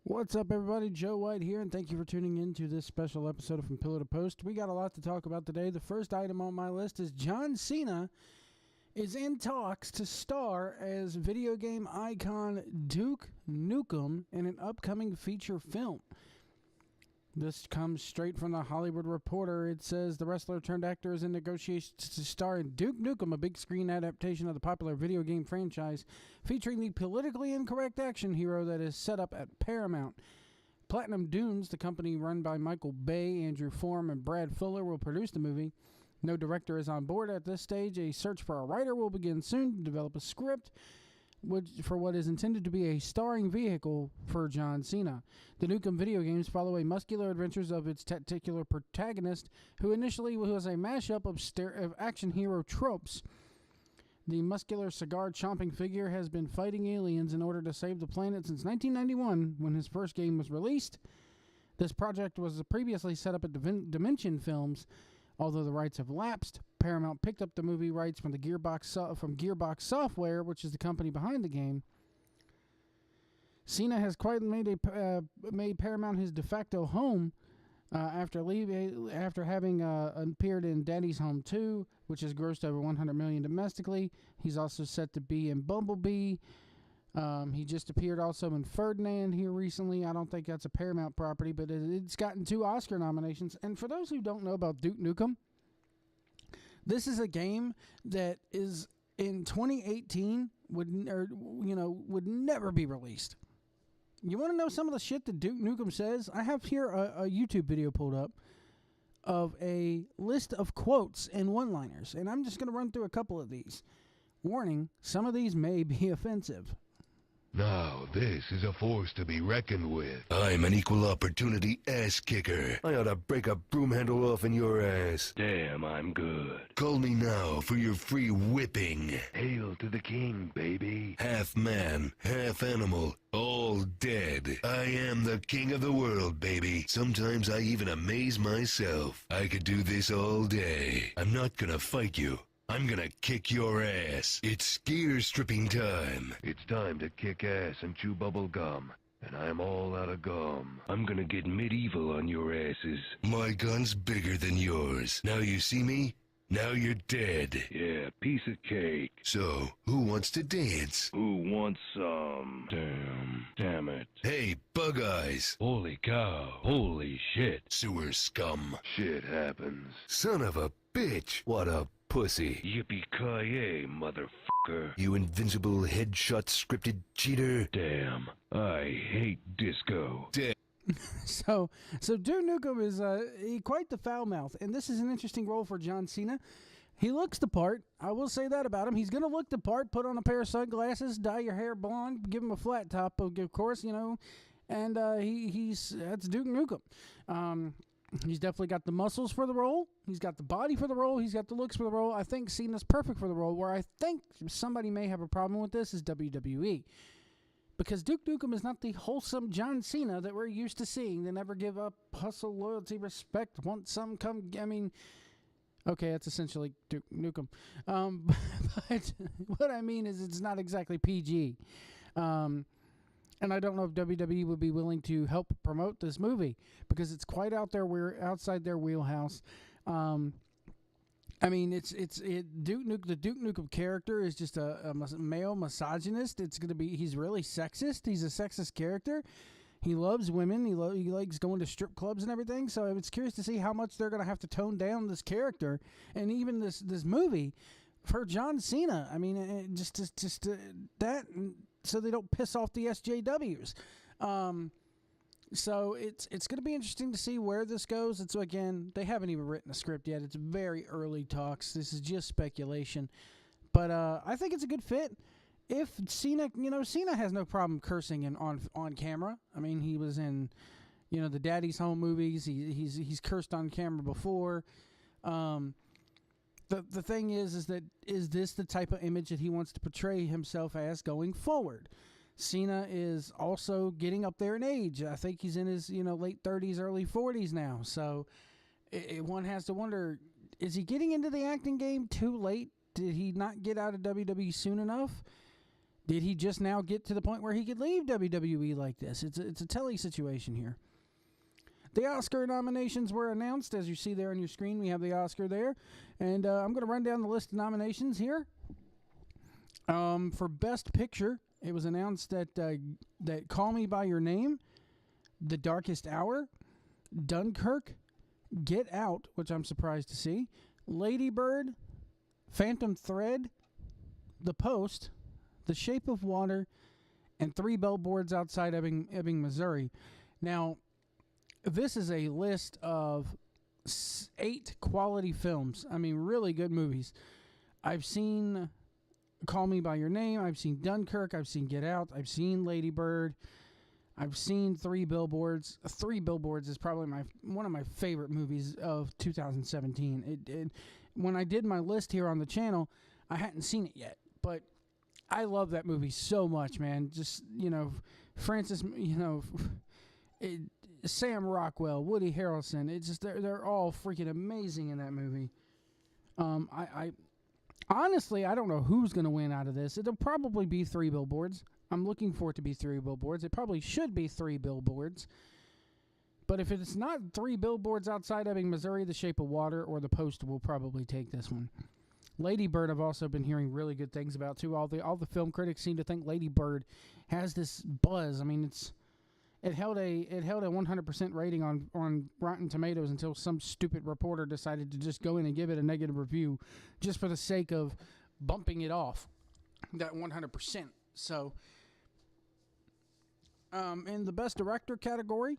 What's up, everybody? Joe White here, and thank you for tuning in to this special episode of From Pillar to Post. We got a lot to talk about today. The first item on my list is John Cena is in talks to star as video game icon Duke Nukem in an upcoming feature film. This comes straight from the Hollywood Reporter. It says the wrestler turned actor is in negotiations to star in Duke Nukem, a big screen adaptation of the popular video game franchise featuring the politically incorrect action hero that is set up at Paramount. Platinum Dunes, the company run by Michael Bay, Andrew Form, and Brad Fuller, will produce the movie. No director is on board at this stage. A search for a writer will begin soon to develop a script for what is intended to be a starring vehicle for John Cena. The Nukem video games follow a muscular adventures of its titular protagonist, who initially was a mashup of action hero tropes. The muscular cigar-chomping figure has been fighting aliens in order to save the planet since 1991, when his first game was released. This project was previously set up at Dimension Films. Although the rights have lapsed, Paramount picked up the movie rights from Gearbox Software, which is the company behind the game. Cena has quite made Paramount his de facto home after having appeared in Daddy's Home 2, which has grossed over $100 million domestically. He's also set to be in Bumblebee. He just appeared also in Ferdinand here recently. I don't think that's a Paramount property, but it's gotten 2 Oscar nominations. And for those who don't know about Duke Nukem, this is a game that is in 2018 would never be released. You want to know some of the shit that Duke Nukem says? I have here a YouTube video pulled up of a list of quotes and one-liners, and I'm just going to run through a couple of these. Warning, some of these may be offensive. Now, this is a force to be reckoned with. I'm an equal opportunity ass kicker. I ought to break a broom handle off in your ass. Damn, I'm good. Call me now for your free whipping. Hail to the king, baby. Half man, half animal, all dead. I am the king of the world, baby. Sometimes I even amaze myself. I could do this all day. I'm not gonna fight you. I'm gonna kick your ass. It's gear stripping time. It's time to kick ass and chew bubble gum. And I'm all out of gum. I'm gonna get medieval on your asses. My gun's bigger than yours. Now you see me? Now you're dead. Yeah, piece of cake. So, who wants to dance? Who wants some? Damn it. Hey, Bug Eyes. Holy cow. Holy shit. Sewer scum. Shit happens. Son of a bitch. What a pussy. Yippee-ki-yay, motherfucker. You invincible headshot scripted cheater. Damn. I hate disco. So Duke Nukem is quite the foul mouth, and this is an interesting role for John Cena. He looks the part. I will say that about him. He's going to look the part, put on a pair of sunglasses, dye your hair blonde, give him a flat top, of course, and that's Duke Nukem. He's definitely got the muscles for the role. He's got the body for the role. He's got the looks for the role. I think Cena's perfect for the role. Where I think somebody may have a problem with this is WWE. Because Duke Nukem is not the wholesome John Cena that we're used to seeing. They never give up, hustle, loyalty, respect, want some, come. I mean, okay, that's essentially Duke Nukem. But what I mean is it's not exactly PG. And I don't know if WWE would be willing to help promote this movie because it's quite out there. We're outside their wheelhouse. I mean, the Duke Nukem character is just a male misogynist. He's really sexist. He's a sexist character. He loves women. He likes going to strip clubs and everything. So it's curious to see how much they're going to have to tone down this character and even this movie for John Cena. I mean, just that. So they don't piss off the SJWs. So it's going to be interesting to see where this goes. It's again, they haven't even written a script yet. It's very early talks. This is just speculation. But I think it's a good fit. If Cena, Cena has no problem cursing on camera. I mean, he was in, the Daddy's Home movies. He's cursed on camera before. The thing is this the type of image that he wants to portray himself as going forward? Cena is also getting up there in age. I think he's in his late 30s, early 40s now. So one has to wonder, is he getting into the acting game too late? Did he not get out of WWE soon enough? Did he just now get to the point where he could leave WWE like this? It's a telly situation here. The Oscar nominations were announced. As you see there on your screen, we have the Oscar there. And I'm going to run down the list of nominations here. For Best Picture, it was announced that Call Me By Your Name, The Darkest Hour, Dunkirk, Get Out, which I'm surprised to see, Lady Bird, Phantom Thread, The Post, The Shape of Water, and 3 Billboards Outside Ebbing, Missouri. Now, this is a list of 8 quality films. I mean, really good movies. I've seen Call Me By Your Name. I've seen Dunkirk. I've seen Get Out. I've seen Lady Bird. I've seen 3 Billboards. 3 Billboards is probably one of my favorite movies of 2017. When I did my list here on the channel, I hadn't seen it yet, but I love that movie so much, man. Just, Francis, Sam Rockwell, Woody Harrelson. It's just they're all freaking amazing in that movie. I honestly, I don't know who's going to win out of this. It'll probably be 3 Billboards. I'm looking for it to be 3 Billboards. It probably should be 3 Billboards. But if it's not 3 Billboards Outside Ebbing, Missouri, The Shape of Water, or The Post will probably take this one. Lady Bird, I've also been hearing really good things about too. All the film critics seem to think Lady Bird has this buzz. I mean, it held a 100% rating on Rotten Tomatoes until some stupid reporter decided to just go in and give it a negative review just for the sake of bumping it off that 100%. So, in the Best Director category,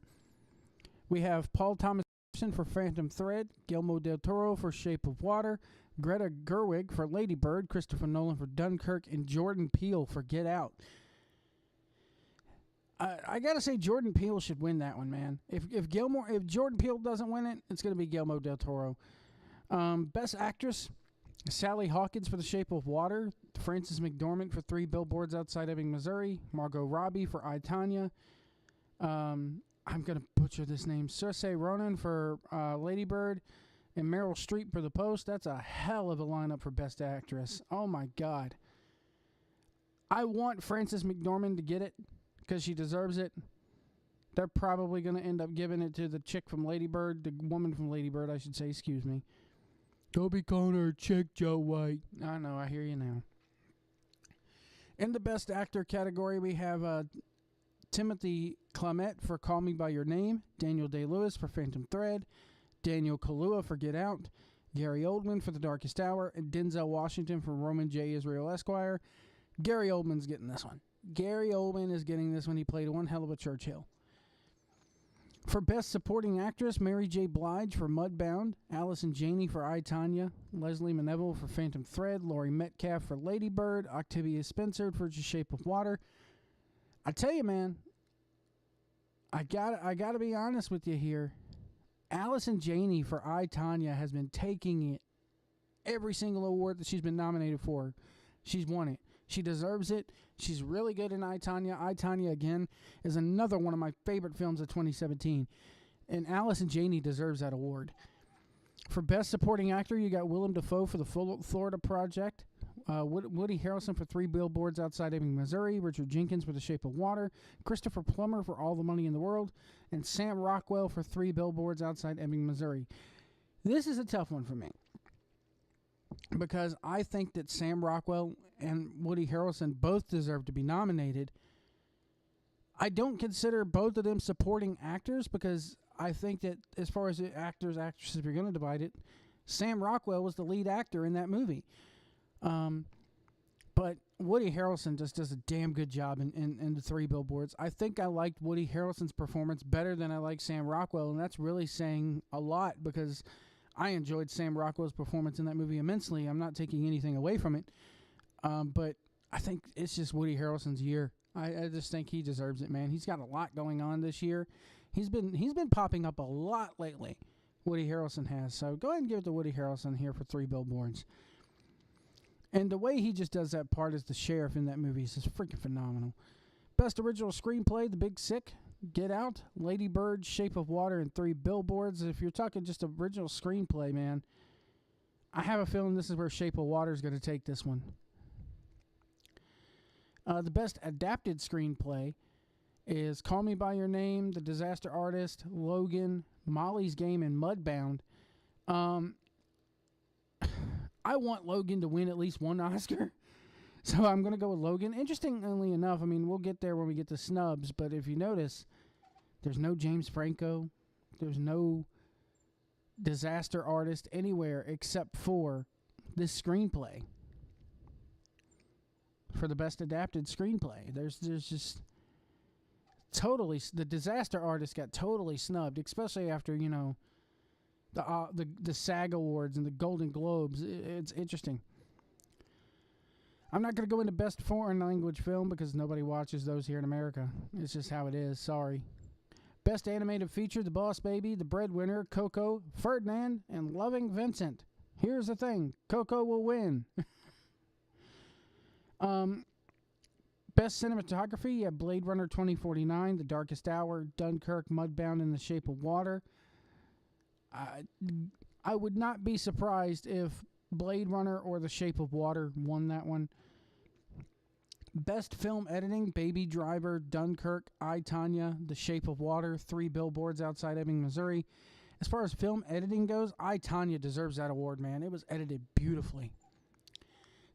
we have Paul Thomas Anderson for Phantom Thread, Guillermo del Toro for Shape of Water, Greta Gerwig for Lady Bird, Christopher Nolan for Dunkirk, and Jordan Peele for Get Out. I gotta say, Jordan Peele should win that one, man. If Jordan Peele doesn't win it, it's gonna be Guillermo del Toro. Best Actress, Sally Hawkins for The Shape of Water, Frances McDormand for 3 Billboards Outside Ebbing, Missouri, Margot Robbie for I, Tonya. I'm gonna butcher this name. Saoirse Ronan for Lady Bird, and Meryl Streep for The Post. That's a hell of a lineup for Best Actress. Oh my God. I want Frances McDormand to get it, because she deserves it. They're probably going to end up giving it to the chick from Lady Bird, the woman from Lady Bird, I should say, excuse me. Don't be calling her a chick, Joe White. I know, I hear you now. In the Best Actor category, we have Timothy Chalamet for Call Me By Your Name, Daniel Day-Lewis for Phantom Thread, Daniel Kaluuya for Get Out, Gary Oldman for The Darkest Hour, and Denzel Washington for Roman J. Israel Esquire. Gary Oldman's getting this one. Gary Oldman is getting this when he played one hell of a Churchill. For Best Supporting Actress, Mary J. Blige for Mudbound, Allison Janney for I, Tonya, Leslie Manville for Phantom Thread, Laurie Metcalf for Lady Bird, Octavia Spencer for The Shape of Water. I tell you, man, I gotta be honest with you here. Allison Janney for I, Tonya has been taking it. Every single award that she's been nominated for, she's won it. She deserves it. She's really good in I, Tonya. I, Tonya, again, is another one of my favorite films of 2017. And Allison Janney deserves that award. For Best Supporting Actor, you got Willem Dafoe for The Florida Project, Woody Harrelson for 3 Billboards Outside Ebbing, Missouri, Richard Jenkins for The Shape of Water, Christopher Plummer for All the Money in the World, and Sam Rockwell for 3 Billboards Outside Ebbing, Missouri. This is a tough one for me, because I think that Sam Rockwell and Woody Harrelson both deserve to be nominated. I don't consider both of them supporting actors, because I think that as far as the actors, actresses, if you're going to divide it, Sam Rockwell was the lead actor in that movie. But Woody Harrelson just does a damn good job in the 3 Billboards. I think I liked Woody Harrelson's performance better than I like Sam Rockwell, and that's really saying a lot, because I enjoyed Sam Rockwell's performance in that movie immensely. I'm not taking anything away from it. But I think it's just Woody Harrelson's year. I just think he deserves it, man. He's got a lot going on this year. He's been popping up a lot lately. Woody Harrelson has. So go ahead and give it to Woody Harrelson here for 3 Billboards. And the way he just does that part as the sheriff in that movie is just freaking phenomenal. Best Original Screenplay, The Big Sick, Get Out, Lady Bird, Shape of Water, and 3 Billboards. If you're talking just original screenplay, man, I have a feeling this is where Shape of Water is going to take this one. The best adapted screenplay is Call Me By Your Name, The Disaster Artist, Logan, Molly's Game, and Mudbound. I want Logan to win at least one Oscar, so I'm going to go with Logan. Interestingly enough, I mean, we'll get there when we get to snubs, but if you notice, there's no James Franco, there's no Disaster Artist anywhere except for this screenplay for the best adapted screenplay. There's just totally, the Disaster Artist got totally snubbed, especially after, you know, the SAG Awards and the Golden Globes. It's interesting. I'm not going to go into best foreign language film because nobody watches those here in America. It's just how it is. Sorry. Best animated feature: The Boss Baby, The Breadwinner, Coco, Ferdinand, and Loving Vincent. Here's the thing: Coco will win. Best cinematography: you have Blade Runner 2049, The Darkest Hour, Dunkirk, Mudbound, and The Shape of Water. I would not be surprised if Blade Runner or The Shape of Water won that one. Best film editing: Baby Driver, Dunkirk, I, Tonya, The Shape of Water, 3 Billboards Outside Ebbing, Missouri. As far as film editing goes, I, Tonya deserves that award, man. It was edited beautifully.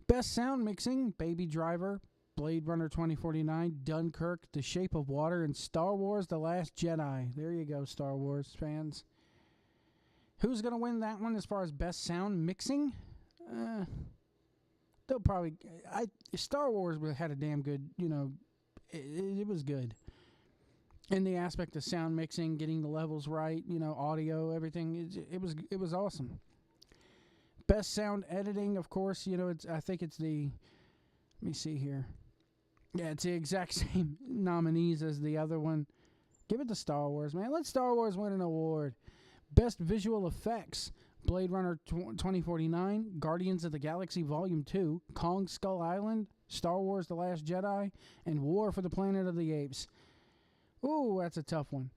Best sound mixing: Baby Driver, Blade Runner 2049, Dunkirk, The Shape of Water, and Star Wars The Last Jedi. There you go, Star Wars fans. Who's going to win that one as far as best sound mixing? They'll probably... Star Wars had a damn good, you know... It was good. In the aspect of sound mixing, getting the levels right, you know, audio, everything. It was awesome. Best sound editing, of course, you know, I think it's the... Let me see here. Yeah, it's the exact same nominees as the other one. Give it to Star Wars, man. Let Star Wars win an award. Best visual effects: Blade Runner 2049, Guardians of the Galaxy Volume 2, Kong Skull Island, Star Wars The Last Jedi, and War for the Planet of the Apes. Ooh, that's a tough one.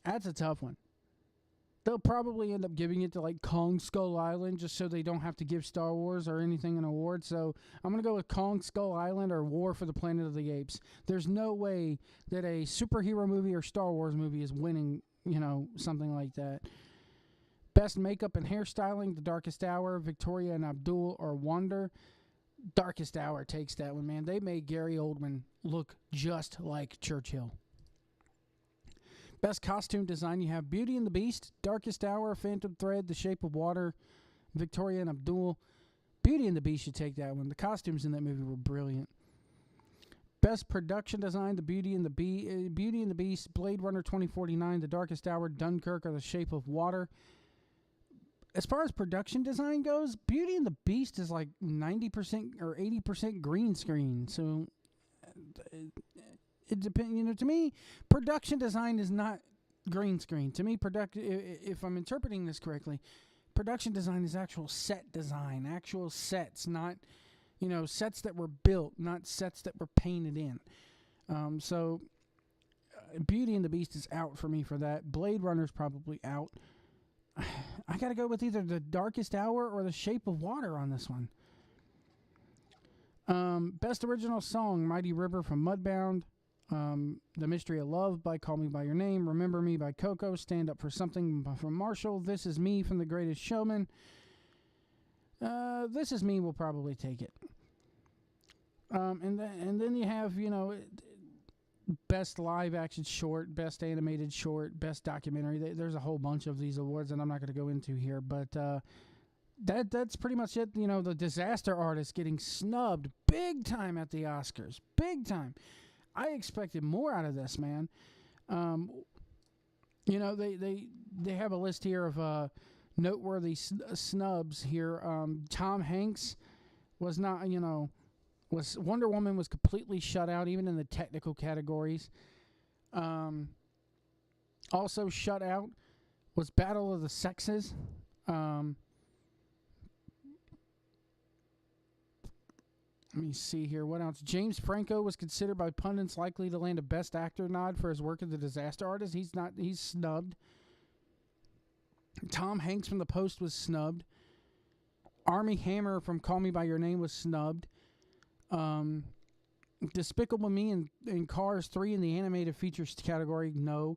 That's a tough one. They'll probably end up giving it to like Kong Skull Island just so they don't have to give Star Wars or anything an award. So I'm going to go with Kong Skull Island or War for the Planet of the Apes. There's no way that a superhero movie or Star Wars movie is winning, you know, something like that. Best makeup and hairstyling: The Darkest Hour, Victoria and Abdul, or Wonder. Darkest Hour takes that one, man. They made Gary Oldman look just like Churchill. Best costume design: you have Beauty and the Beast, Darkest Hour, Phantom Thread, The Shape of Water, Victoria and Abdul. Beauty and the Beast should take that one. The costumes in that movie were brilliant. Best production design: The Beauty and the Beast, Blade Runner 2049, The Darkest Hour, Dunkirk, or The Shape of Water. As far as production design goes, Beauty and the Beast is like 90% or 80% green screen. So it depends. You know, to me, production design is not green screen. To me, if I'm interpreting this correctly, production design is actual set design, actual sets, not, you know, sets that were built, not sets that were painted in. So Beauty and the Beast is out for me for that. Blade Runner's probably out. I got to go with either The Darkest Hour or The Shape of Water on this one. Best original song: Mighty River from Mudbound, The Mystery of Love by Call Me By Your Name, Remember Me by Coco, Stand Up for Something from Marshall, This Is Me from The Greatest Showman. This Is Me will probably take it. And then you have, you know, best live action short, best animated short, best documentary. There's a whole bunch of these awards that I'm not going to go into here, but that's pretty much it. You know, the Disaster Artist getting snubbed big time at the Oscars, big time. I expected more out of this, man. You know, they have a list here of noteworthy snubs here. Tom Hanks was not, you know, Wonder Woman was completely shut out, even in the technical categories. Also shut out was Battle of the Sexes. Let me see here. What else? James Franco was considered by pundits likely to land a Best Actor nod for his work as the Disaster Artist. He's snubbed. Tom Hanks from The Post was snubbed. Armie Hammer from Call Me By Your Name was snubbed. Despicable Me in Cars 3 in the animated features category, no.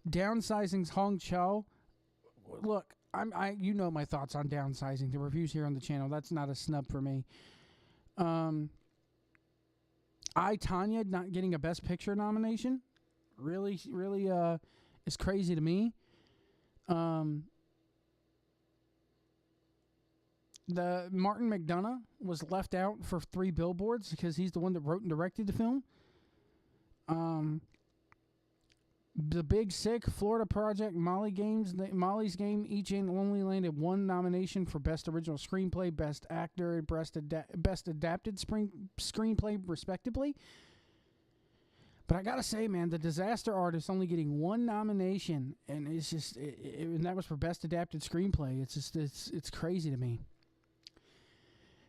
Downsizing's Hong Chao. Look, you know my thoughts on downsizing. The reviews here on the channel, that's not a snub for me. I, Tanya not getting a Best Picture nomination really is crazy to me. The Martin McDonagh was left out for 3 Billboards because he's the one that wrote and directed the film. The Big Sick, Florida Project, Molly's Game each only landed 1 nomination for Best Original Screenplay, Best Actor, and Best Adapted Screenplay, respectively. But I gotta say, man, The Disaster Artist only getting 1 nomination, and it's just, and that was for Best Adapted Screenplay. It's just, it's crazy to me.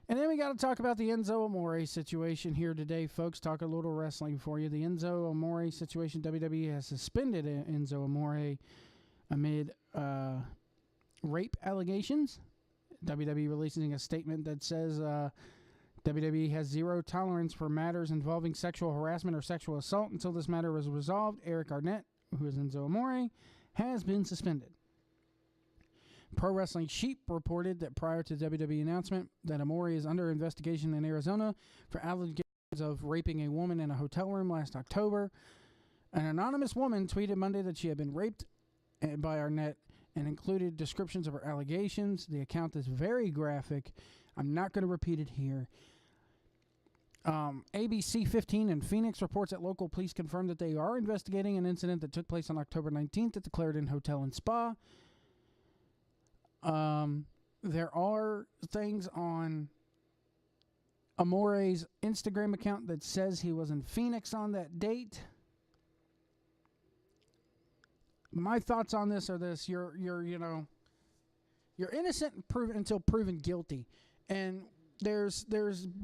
And then we got to talk about the Enzo Amore situation here today, folks. Talk a little wrestling for you. The Enzo Amore situation, WWE has suspended Enzo Amore amid rape allegations. WWE releasing a statement that says WWE has 0 tolerance for matters involving sexual harassment or sexual assault until this matter is resolved. Eric Arnett, who is Enzo Amore, has been suspended. Pro Wrestling Sheep reported that prior to the WWE announcement that Amore is under investigation in Arizona for allegations of raping a woman in a hotel room last October. An anonymous woman tweeted Monday that she had been raped by Arnett and included descriptions of her allegations. The account is very graphic. I'm not going to repeat it here. ABC 15 in Phoenix reports that local police confirmed that they are investigating an incident that took place on October 19th at the Clarendon Hotel and Spa. There are things on Amore's Instagram account that says he was in Phoenix on that date. My thoughts on this are this: you're innocent until proven guilty, and there's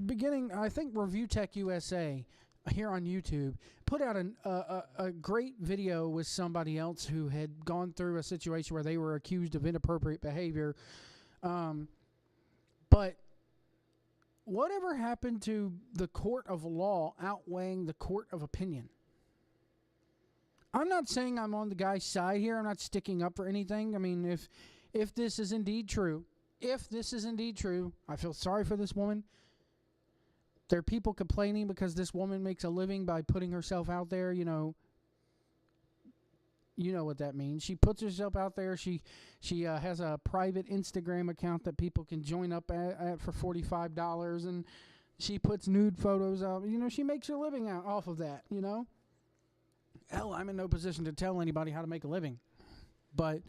beginning. I think Review Tech USA here on YouTube put out a great video with somebody else who had gone through a situation where they were accused of inappropriate behavior. But whatever happened to the court of law outweighing the court of opinion? I'm not saying I'm on the guy's side here. I'm not sticking up for anything. I mean, if this is indeed true, I feel sorry for this woman. There are people complaining because this woman makes a living by putting herself out there, you know what that means. She puts herself out there. She has a private Instagram account that people can join up at for $45, and she puts nude photos up. She makes her living off of that, Hell, I'm in no position to tell anybody how to make a living. But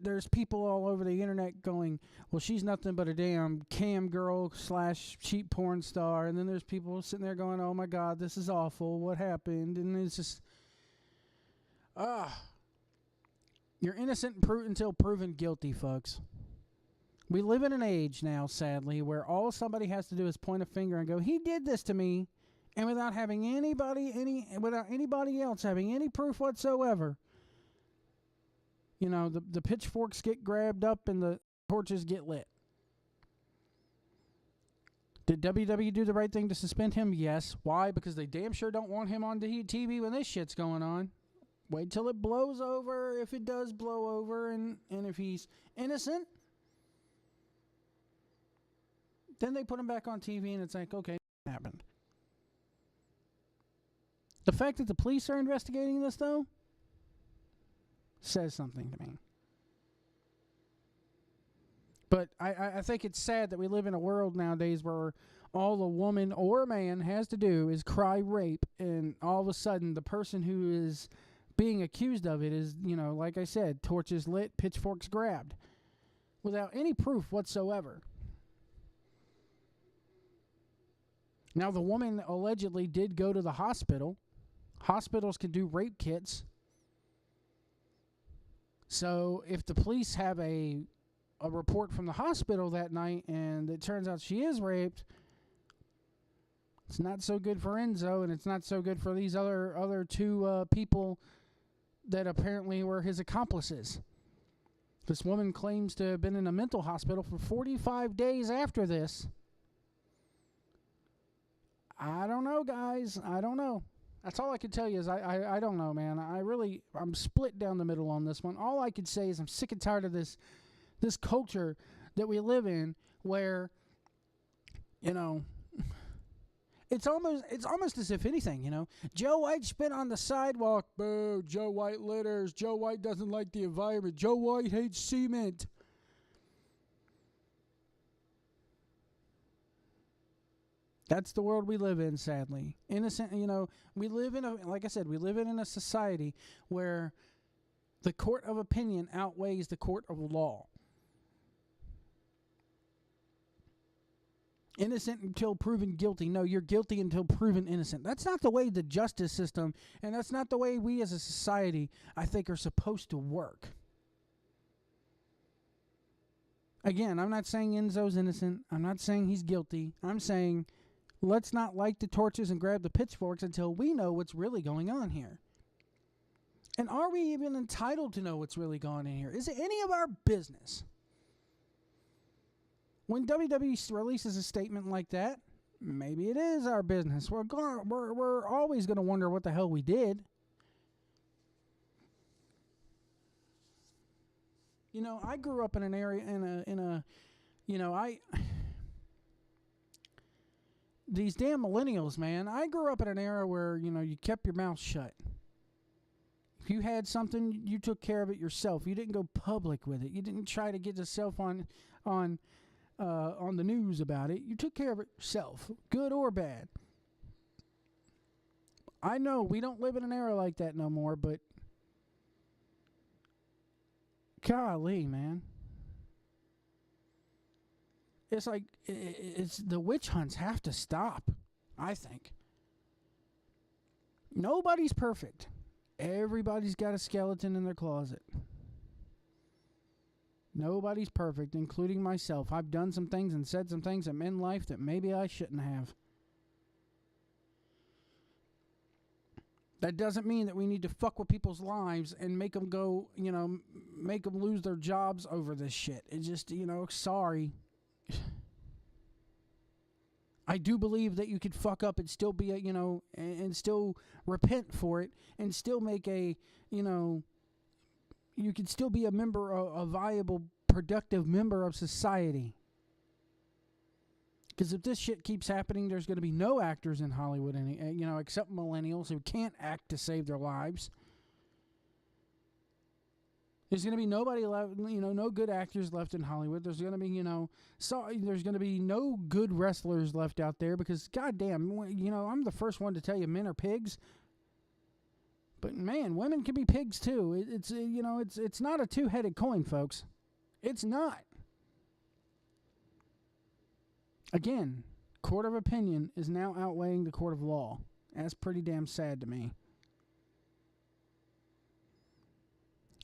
there's people all over the internet going, well, she's nothing but a damn cam girl / cheap porn star. And then there's people sitting there going, oh, my God, this is awful. What happened? And it's just, you're innocent until proven guilty, folks. We live in an age now, sadly, where all somebody has to do is point a finger and go, he did this to me. And without having without anybody else having any proof whatsoever, the pitchforks get grabbed up and the torches get lit. Did WWE do the right thing to suspend him? Yes. Why? Because they damn sure don't want him on TV when this shit's going on. Wait till it blows over, if it does blow over, and if he's innocent, then they put him back on TV and it's like, okay, it happened. The fact that the police are investigating this, though, says something to me. But I think it's sad that we live in a world nowadays where all a woman or a man has to do is cry rape, and all of a sudden the person who is being accused of it is, like I said, torches lit, pitchforks grabbed, without any proof whatsoever. Now, the woman allegedly did go to the hospital. Hospitals can do rape kits. So if the police have a report from the hospital that night and it turns out she is raped, it's not so good for Enzo, and it's not so good for these other 2 people that apparently were his accomplices. This woman claims to have been in a mental hospital for 45 days after this I don't know, guys. I don't know. That's all I can tell you is I don't know, man. I'm split down the middle on this one. All I can say is I'm sick and tired of this culture that we live in where, you know, it's almost as if anything, you know, Joe White spit on the sidewalk. Boo, Joe White litters. Joe White doesn't like the environment. Joe White hates cement. That's the world we live in, sadly. Innocent, you know, we live in like I said, we live in a society where the court of opinion outweighs the court of law. Innocent until proven guilty. No, you're guilty until proven innocent. That's not the way the justice system, and that's not the way we as a society, I think, are supposed to work. Again, I'm not saying Enzo's innocent. I'm not saying he's guilty. I'm saying let's not light the torches and grab the pitchforks until we know what's really going on here. And are we even entitled to know what's really going on here? Is it any of our business? When WWE releases a statement like that, maybe it is our business. We're always going to wonder what the hell we did. You know, I grew up in an area, these damn millennials, man. I grew up in an era where, you know, you kept your mouth shut. If you had something, you took care of it yourself. You didn't go public with it. You didn't try to get yourself on the news about it. You took care of it yourself, good or bad. I know we don't live in an era like that no more, but golly, man. It's like, it's the witch hunts have to stop, I think. Nobody's perfect. Everybody's got a skeleton in their closet. Nobody's perfect, including myself. I've done some things and said some things in life that maybe I shouldn't have. That doesn't mean that we need to fuck with people's lives and make them go, you know, make them lose their jobs over this shit. It just, you know, sorry. I do believe that you could fuck up and still be a, you know, and still repent for it and still make a, you know, you could still be a member, a viable, productive member of society. Because if this shit keeps happening, there's going to be no actors in Hollywood, you know, except millennials who can't act to save their lives. There's going to be nobody left, you know, no good actors left in Hollywood. There's going to be, you know, there's going to be no good wrestlers left out there because, goddamn, you know, I'm the first one to tell you men are pigs. But man, women can be pigs too. It's you know, it's not a two-headed coin, folks. It's not. Again, court of opinion is now outweighing the court of law. That's pretty damn sad to me.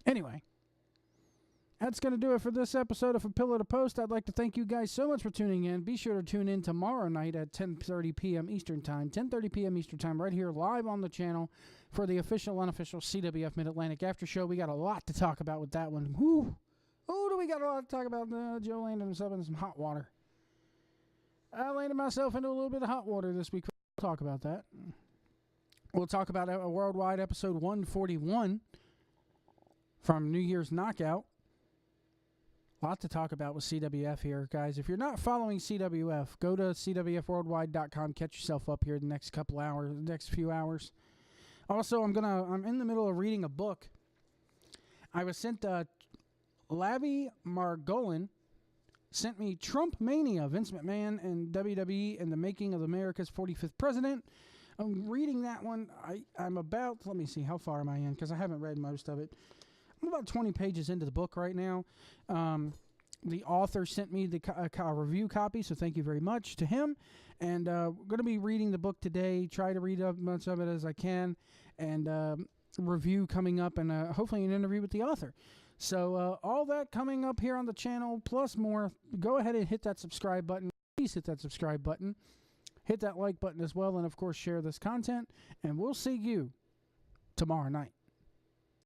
Anyway, that's going to do it for this episode of A Pillow to Post. I'd like to thank you guys so much for tuning in. Be sure to tune in tomorrow night at 10:30 p.m. Eastern Time. 10:30 p.m. Eastern Time right here live on the channel for the official, unofficial CWF Mid-Atlantic After Show. We got a lot to talk about with that one. Whew. Oh, do we got a lot to talk about? Joe landed himself in some hot water. I landed myself into a little bit of hot water this week. We'll talk about that. We'll talk about a worldwide episode 141 from New Year's Knockout. A lot to talk about with CWF here, guys. If you're not following CWF, go to CWFworldwide.com. Catch yourself up here the next couple hours, the next few hours. Also, I'm in the middle of reading a book. I was sent Lavi Margolin sent me Trump Mania, Vince McMahon and WWE and the Making of America's 45th President. I'm reading that one. I'm about, let me see, how far am I in? Because I haven't read most of it. I'm about 20 pages into the book right now. The author sent me the review copy, so thank you very much to him. And we're going to be reading the book today, try to read as much of it as I can, and review coming up, and hopefully an interview with the author. So all that coming up here on the channel, plus more. Go ahead and hit that subscribe button. Please hit that subscribe button. Hit that like button as well, and of course share this content. And we'll see you tomorrow night.